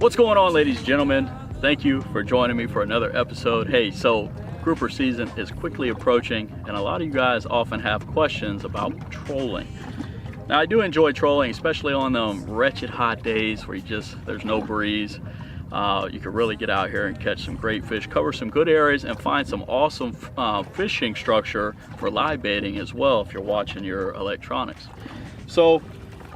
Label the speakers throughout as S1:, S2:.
S1: What's going on, ladies and gentlemen? Thank you for joining me for another episode. Hey, so grouper season is quickly approaching, and a lot of you guys often have questions about trolling. Now, I do enjoy trolling, especially on them wretched hot days where there's no breeze. You can really get out here and catch some great fish, cover some good areas, and find some awesome fishing structure for live baiting as well if you're watching your electronics. So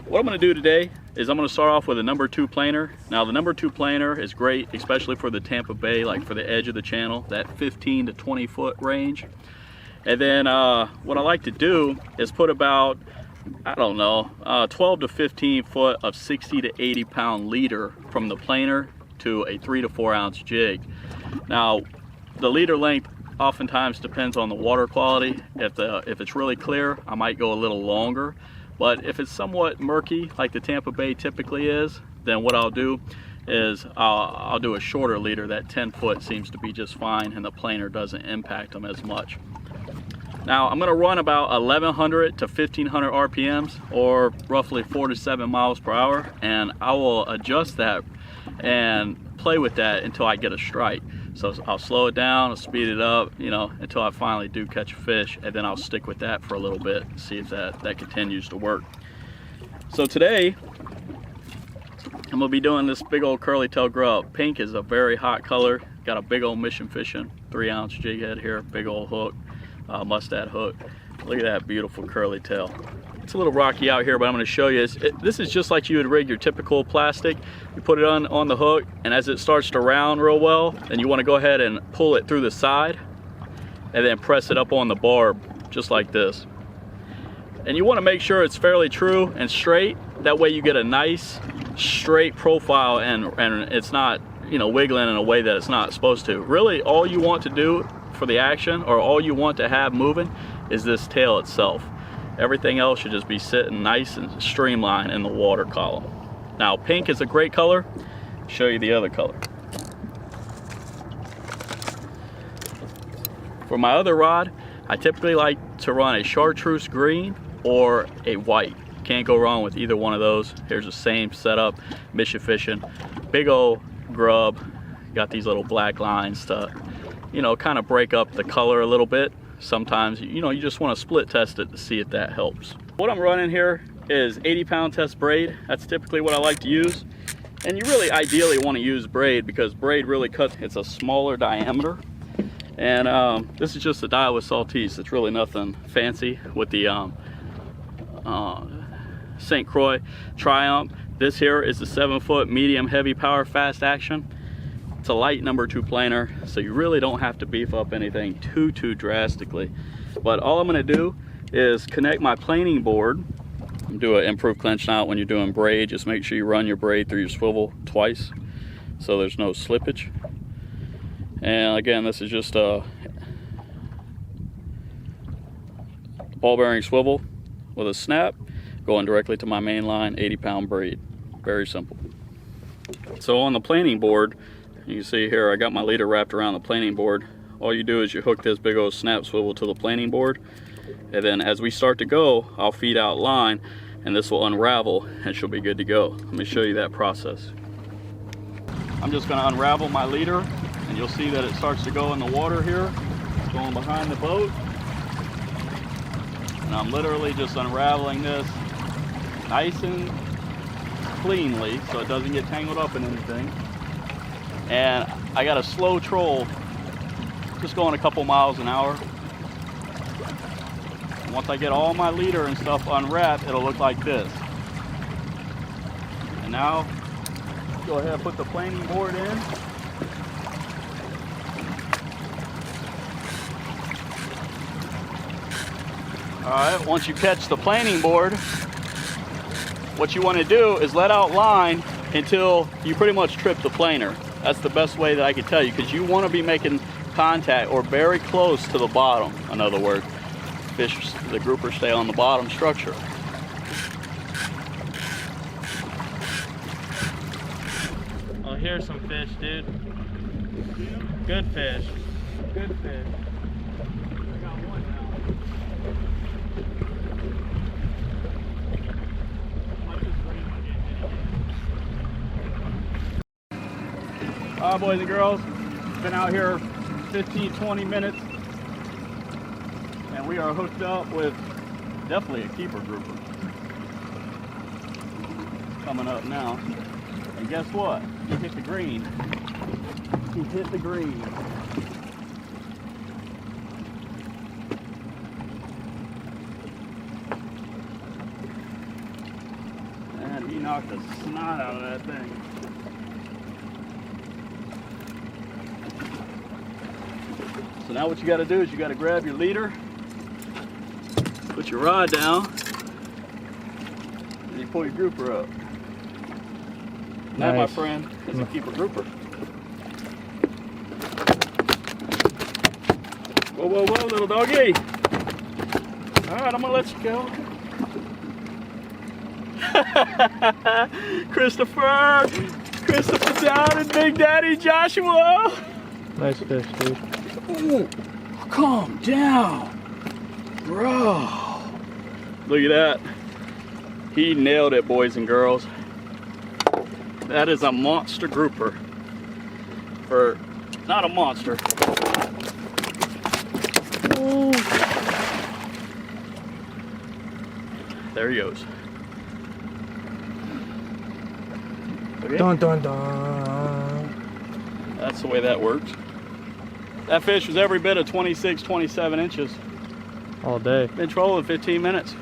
S1: what I'm going to do today is I'm going to start off with a number 2 planer. Now, the number 2 planer is great, especially for the Tampa Bay, like for the edge of the channel, that 15 to 20 foot range. And then what I like to do is put about, I don't know, 12 to 15 foot of 60 to 80 pound leader from the planer to a 3 to 4 ounce jig. Now, the leader length oftentimes depends on the water quality. If it's really clear, I might go a little longer. But if it's somewhat murky, like the Tampa Bay typically is, then what I'll do is I'll do a shorter leader. That 10 foot seems to be just fine, and the planer doesn't impact them as much. Now, I'm going to run about 1100 to 1500 RPMs, or roughly 4 to 7 miles per hour, and I will adjust that and play with that until I get a strike. So I'll slow it down, I'll speed it up, until I finally do catch a fish, and then I'll stick with that for a little bit and see if that continues to work. So today, I'm gonna be doing this big old curly tail grub. Pink is a very hot color. Got a big old mission fishing 3 ounce jig head here, big old hook, mustad hook. Look at that beautiful curly tail. It's a little rocky out here, but I'm going to show you. This is just like you would rig your typical plastic. You put it on the hook, and as it starts to round real well, then you want to go ahead and pull it through the side and then press it up on the barb, just like this. And you want to make sure it's fairly true and straight. That way you get a nice straight profile, and it's not, wiggling in a way that it's not supposed to. Really, all you want to do for the action, or all you want to have moving, is this tail itself. Everything else should just be sitting nice and streamlined in the water column. Now, pink is a great color. I'll show you the other color. For my other rod, I typically like to run a chartreuse green or a white. Can't go wrong with either one of those. Here's the same setup, mission fishing, big old grub. Got these little black lines to, kind of break up the color a little bit. Sometimes, you just want to split test it to see if that helps. What I'm running here is 80 pound test braid. That's typically what I like to use. And you really ideally want to use braid, because braid really cuts, it's a smaller diameter. And this is just a dye with Saltwater. It's really nothing fancy with the St. Croix Triumph. This here is the 7 foot medium heavy power fast action. It's a light number 2 planer, so you really don't have to beef up anything too drastically. But all I'm going to do is connect my planing board. Do an improved clench knot when you're doing braid. Just make sure you run your braid through your swivel twice so there's no slippage. And again, this is just a ball bearing swivel with a snap going directly to my main line 80 pound braid. Very simple. So on the planing board, you can see here I got my leader wrapped around the planing board. All you do is you hook this big old snap swivel to the planing board, and then as we start to go, I'll feed out line, and this will unravel and she'll be good to go. Let me show you that process. I'm just going to unravel my leader, and you'll see that it starts to go in the water here. It's going behind the boat, and I'm literally just unraveling this nice and cleanly so it doesn't get tangled up in anything. And I got a slow troll, just going a couple miles an hour. And once I get all my leader and stuff unwrapped, it'll look like this. And now, go ahead and put the planing board in. Alright, once you catch the planing board, what you want to do is let out line until you pretty much trip the planer. That's the best way that I can tell you, because you want to be making contact or very close to the bottom. In other words, fish, the grouper stay on the bottom structure.
S2: Oh, here's some fish, dude. Good fish. Good fish. I got one now.
S1: Hi, boys and girls. Been out here 15, 20 minutes, and we are hooked up with definitely a keeper grouper. Coming up now. And guess what? He hit the green. He hit the green. And he knocked the snot out of that thing. So now what you got to do is you got to grab your leader, put your rod down, and you pull your grouper up. And that, my friend, is a keeper grouper. Whoa, whoa, whoa, little doggy. All right, I'm gonna let you go. Christopher down and Big Daddy Joshua.
S2: Nice fish, dude.
S1: Ooh, calm down, bro. Look at that. He nailed it, boys and girls. That is a monster grouper. Or not a monster. Ooh. There he goes. Okay.
S2: Dun dun dun.
S1: That's the way that works. That fish was every bit of 26, 27 inches.
S2: All day.
S1: Been trolling 15 minutes,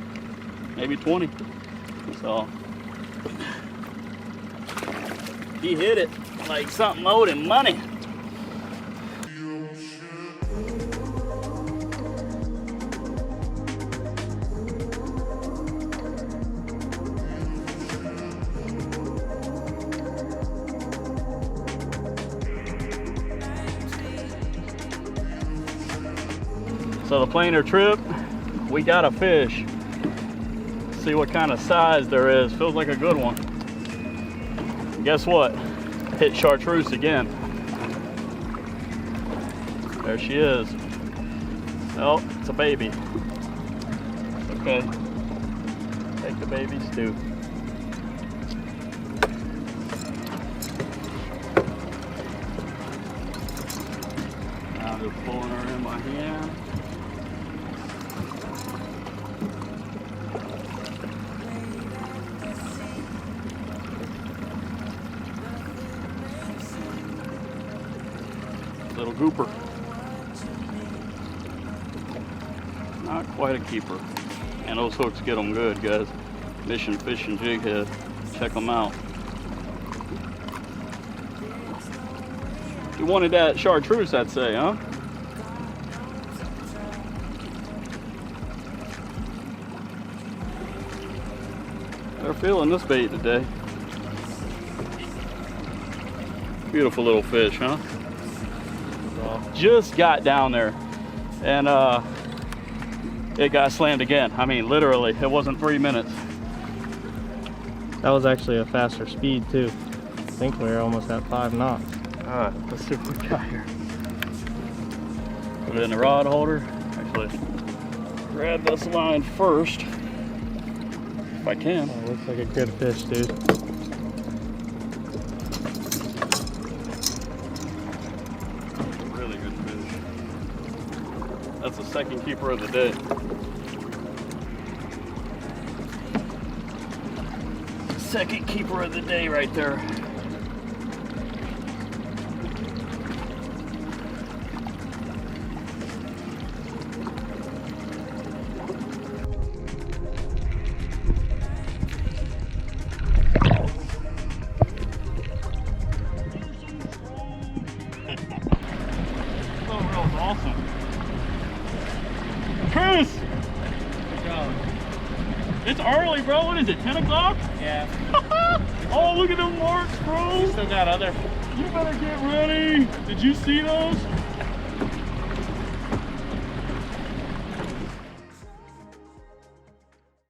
S1: maybe 20. So he hit it like something owed him money. So the planer trip, we got a fish. See what kind of size there is. Feels like a good one. Guess what? Hit chartreuse again. There she is. Oh, it's a baby. Okay. Take the babies too. Now just pulling her in my hand. Little grouper. Not quite a keeper. And those hooks get them good, guys. Mission Fishing Jig Head. Check them out. You wanted that chartreuse, I'd say, huh? They're feeling this bait today. Beautiful little fish, huh? Just got down there and it got slammed again. I mean, literally, it wasn't 3 minutes.
S2: That was actually a faster speed too. I think we were almost at 5 knots.
S1: All right, let's see what we got here. Put it in the rod holder. Actually, grab this line first, if I can.
S2: Oh, looks like a good fish, dude.
S1: That's the second keeper of the day. Second keeper of the day right there. Oh, that was awesome. Chris!
S2: Good job.
S1: It's early, bro. What is it, 10 o'clock?
S2: Yeah.
S1: Oh, look at them marks, bro.
S2: Still got other.
S1: You better get ready. Did you see those?